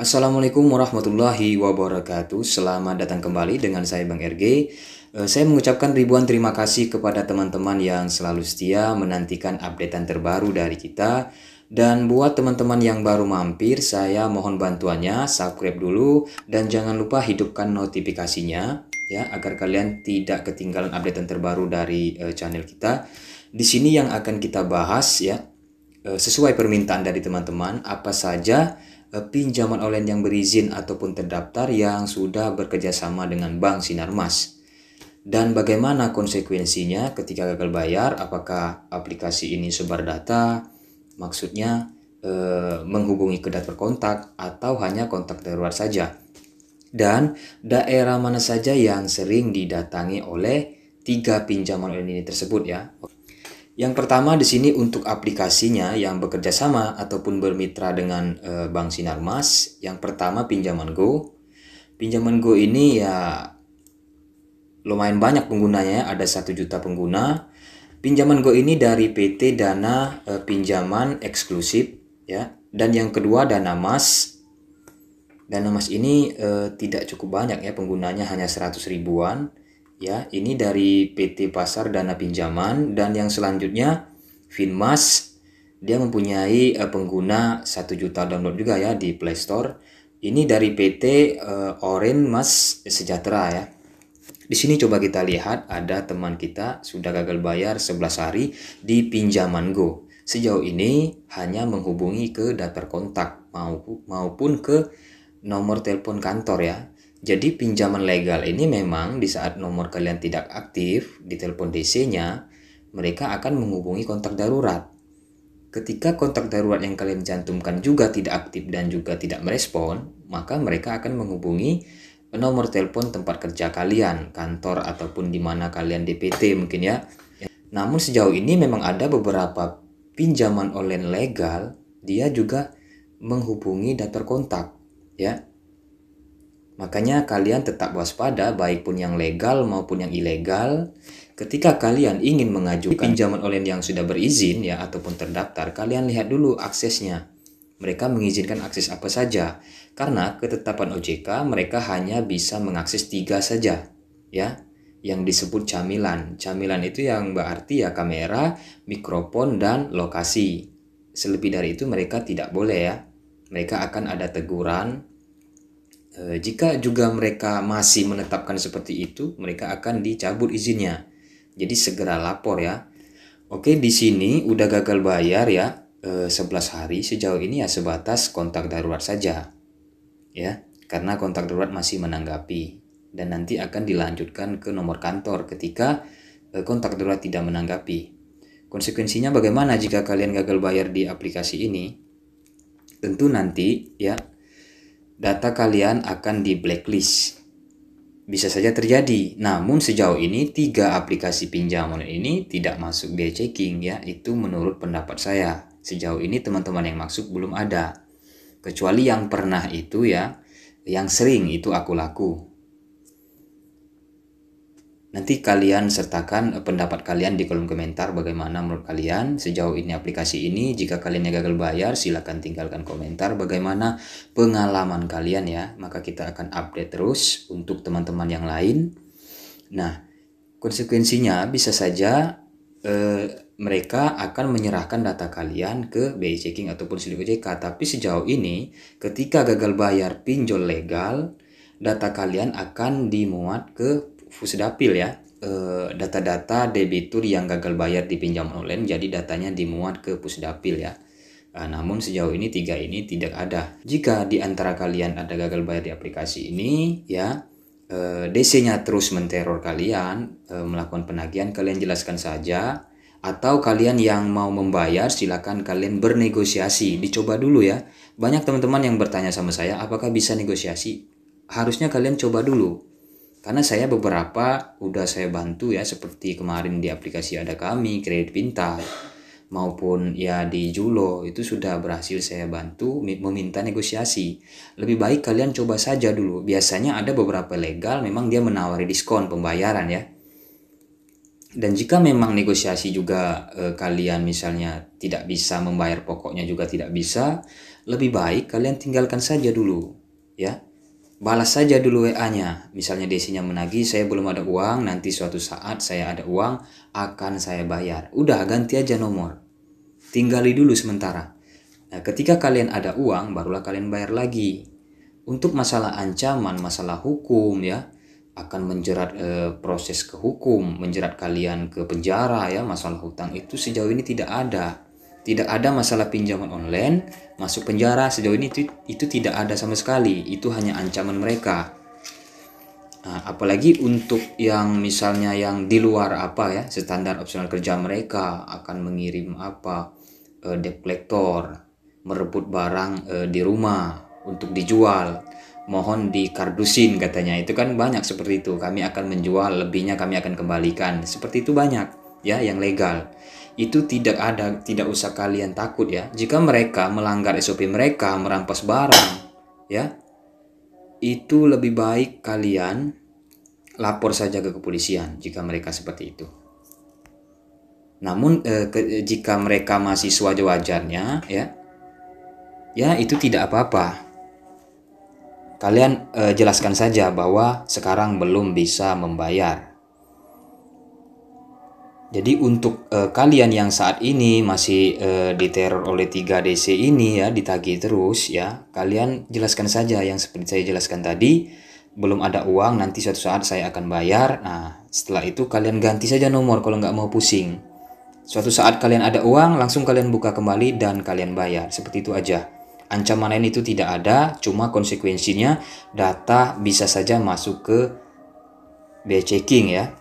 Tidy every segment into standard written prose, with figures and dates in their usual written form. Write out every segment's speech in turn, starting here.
Assalamualaikum warahmatullahi wabarakatuh. Selamat datang kembali dengan saya Bang RG. Saya mengucapkan ribuan terima kasih kepada teman-teman yang selalu setia menantikan updatean terbaru dari kita. Dan buat teman-teman yang baru mampir, saya mohon bantuannya subscribe dulu dan jangan lupa hidupkan notifikasinya ya agar kalian tidak ketinggalan updatean terbaru dari channel kita. Di sini yang akan kita bahas ya sesuai permintaan dari teman-teman, apa saja pinjaman online yang berizin ataupun terdaftar yang sudah bekerjasama dengan Bank Sinarmas. Dan bagaimana konsekuensinya ketika gagal bayar, apakah aplikasi ini sebar data, maksudnya menghubungi ke data kontak atau hanya kontak darurat saja. Dan daerah mana saja yang sering didatangi oleh 3 pinjaman online ini tersebut ya. Yang pertama di sini untuk aplikasinya yang bekerja sama ataupun bermitra dengan Bank Sinarmas. Yang pertama Pinjaman Go. Pinjaman Go ini ya lumayan banyak penggunanya, ada 1 juta pengguna. Pinjaman Go ini dari PT Dana Pinjaman Eksklusif ya. Dan yang kedua Dana Mas. Dana Mas ini tidak cukup banyak ya penggunanya, hanya 100 ribuan. Ya, ini dari PT Pasar Dana Pinjaman. Dan yang selanjutnya Finmas, dia mempunyai pengguna 1 juta download juga ya di Play Store. Ini dari PT Oren Mas Sejahtera ya. Di sini coba kita lihat ada teman kita sudah gagal bayar 11 hari di Pinjaman Go. Sejauh ini hanya menghubungi ke daftar kontak maupun ke nomor telepon kantor ya. Jadi pinjaman legal ini memang di saat nomor kalian tidak aktif di telepon DC-nya, mereka akan menghubungi kontak darurat. Ketika kontak darurat yang kalian cantumkan juga tidak aktif dan juga tidak merespon, maka mereka akan menghubungi nomor telepon tempat kerja kalian, kantor ataupun di mana kalian DPT mungkin ya. Namun sejauh ini memang ada beberapa pinjaman online legal, dia juga menghubungi daftar kontak ya. Makanya kalian tetap waspada baik pun yang legal maupun yang ilegal. Ketika kalian ingin mengajukan pinjaman online yang sudah berizin ya ataupun terdaftar, kalian lihat dulu aksesnya. Mereka mengizinkan akses apa saja. Karena ketetapan OJK mereka hanya bisa mengakses 3 saja ya. Yang disebut camilan. Camilan itu yang berarti ya kamera, mikrofon dan lokasi. Selebih dari itu mereka tidak boleh ya. Mereka akan ada teguran. Jika juga mereka masih menetapkan seperti itu, mereka akan dicabut izinnya. Jadi segera lapor ya. Oke, di sini udah gagal bayar ya 11 hari. Sejauh ini ya sebatas kontak darurat saja. Ya, karena kontak darurat masih menanggapi dan nanti akan dilanjutkan ke nomor kantor ketika kontak darurat tidak menanggapi. Konsekuensinya bagaimana jika kalian gagal bayar di aplikasi ini? Tentu nanti ya data kalian akan di blacklist. Bisa saja terjadi. Namun sejauh ini 3 aplikasi pinjaman ini tidak masuk biaya checking ya. Itu menurut pendapat saya. Sejauh ini teman-teman yang masuk belum ada. Kecuali yang pernah itu ya, yang sering itu aku laku. Nanti kalian sertakan pendapat kalian di kolom komentar bagaimana menurut kalian sejauh ini aplikasi ini. Jika kalian yang gagal bayar silahkan tinggalkan komentar bagaimana pengalaman kalian ya. Maka kita akan update terus untuk teman-teman yang lain. Nah, konsekuensinya bisa saja mereka akan menyerahkan data kalian ke BI checking ataupun silik OJK. Tapi sejauh ini ketika gagal bayar pinjol legal, data kalian akan dimuat ke Pusdapil ya, data-data debitur yang gagal bayar di pinjaman online, jadi datanya dimuat ke Pusdapil ya. Namun sejauh ini 3 ini tidak ada. Jika di antara kalian ada gagal bayar di aplikasi ini ya, DC-nya terus menteror kalian, melakukan penagihan, kalian jelaskan saja. Atau kalian yang mau membayar silakan kalian bernegosiasi, dicoba dulu ya. Banyak teman-teman yang bertanya sama saya apakah bisa negosiasi. Harusnya kalian coba dulu. Karena saya beberapa udah saya bantu ya, seperti kemarin di aplikasi Ada Kami, Kredit Pintar, maupun ya di Julo, itu sudah berhasil saya bantu meminta negosiasi. Lebih baik kalian coba saja dulu. Biasanya ada beberapa legal memang dia menawari diskon pembayaran ya. Dan jika memang negosiasi juga kalian misalnya tidak bisa membayar pokoknya juga tidak bisa, lebih baik kalian tinggalkan saja dulu. ya. Balas saja dulu WA-nya. Misalnya Desinya menagih, saya belum ada uang, nanti suatu saat saya ada uang akan saya bayar. Udah, ganti aja nomor. Tinggali dulu sementara. Nah, ketika kalian ada uang, barulah kalian bayar lagi. Untuk masalah ancaman, masalah hukum ya, akan menjerat proses ke hukum, menjerat kalian ke penjara ya, masalah hutang itu sejauh ini tidak ada. Tidak ada masalah pinjaman online masuk penjara, sejauh ini itu tidak ada sama sekali. Itu hanya ancaman mereka. Nah, apalagi untuk yang misalnya yang di luar apa ya, standar opsional kerja mereka akan mengirim apa debt collector, merebut barang di rumah untuk dijual. Mohon dikardusin katanya. Itu kan banyak seperti itu. Kami akan menjual, lebihnya kami akan kembalikan. Seperti itu banyak ya yang legal. Itu tidak ada, tidak usah kalian takut ya. Jika mereka melanggar SOP mereka, merampas barang ya, itu lebih baik kalian lapor saja ke kepolisian jika mereka seperti itu. Namun jika mereka masih sewajar-wajarnya ya itu tidak apa-apa. Kalian jelaskan saja bahwa sekarang belum bisa membayar. Jadi untuk kalian yang saat ini masih diteror oleh 3DC ini ya, ditagih terus ya, kalian jelaskan saja yang seperti saya jelaskan tadi, belum ada uang, nanti suatu saat saya akan bayar. Nah, setelah itu kalian ganti saja nomor kalau nggak mau pusing. Suatu saat kalian ada uang, langsung kalian buka kembali dan kalian bayar. Seperti itu aja. Ancaman lain itu tidak ada, cuma konsekuensinya data bisa saja masuk ke biaya checking ya,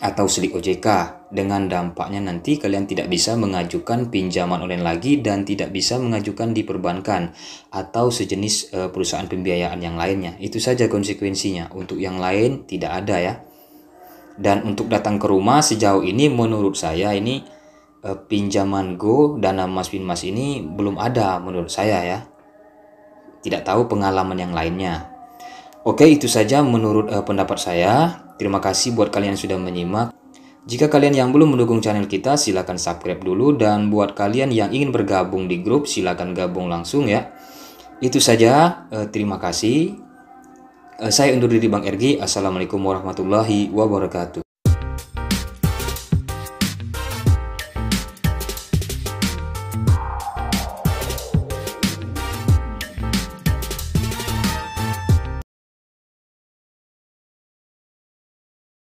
atau slik OJK. Dengan dampaknya nanti kalian tidak bisa mengajukan pinjaman online lagi dan tidak bisa mengajukan di perbankan atau sejenis perusahaan pembiayaan yang lainnya. Itu saja konsekuensinya. Untuk yang lain tidak ada ya. Dan untuk datang ke rumah sejauh ini menurut saya ini pinjaman Go, Dana Mas Pinmas ini belum ada menurut saya ya. Tidak tahu pengalaman yang lainnya. Oke, itu saja menurut pendapat saya. Terima kasih buat kalian yang sudah menyimak. Jika kalian yang belum mendukung channel kita, silakan subscribe dulu. Dan buat kalian yang ingin bergabung di grup, silakan gabung langsung ya. Itu saja, terima kasih. Saya undur diri Bang RG. Assalamualaikum warahmatullahi wabarakatuh.